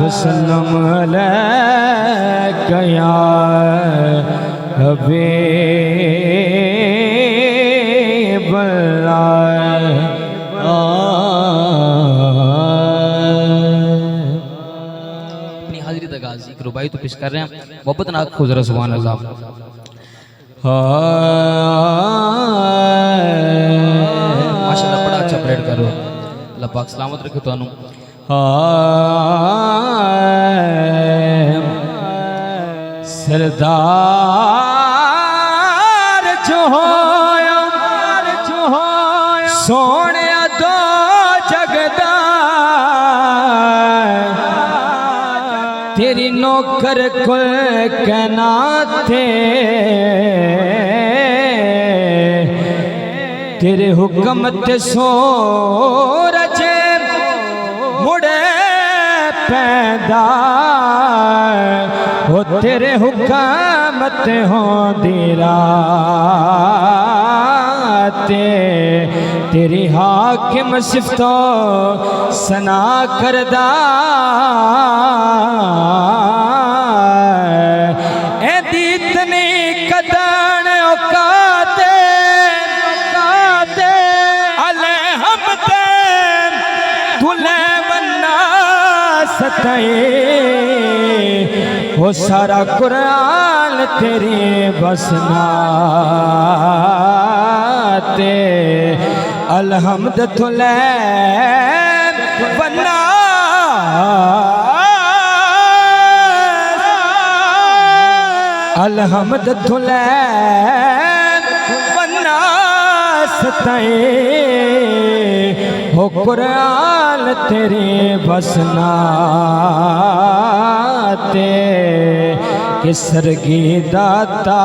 वसल्लम अलैका या हबीब अल्लाह। अपनी हाजिरी तक जिक्र रुबाई तो पेश कर रहे हैं। मोहब्बत ना खो जरा सुभान अल्लाह। माशाल्लाह बड़ा अच्छा परेड करो। अल्लाह पाक सलामत रखे तुहानू। सरदार जो होया सोने दो जगदा तेरी नौकर कुल कहना थे तेरे हुक्म ते सूरज मुड़े पैदा हो तेरे हुक्म ते होंदी राते तेरी हाकिम सिफतो सना करदा एदी इतनी कदन औकाते अलहमदे तुले वन्ना सताए वो सारा कुरान तेरी बसनाते अलहमद तुले वन्ना अलहमद तुले वन्ना सताए हो कुरान तेरे बसनाते किसर की दातारा।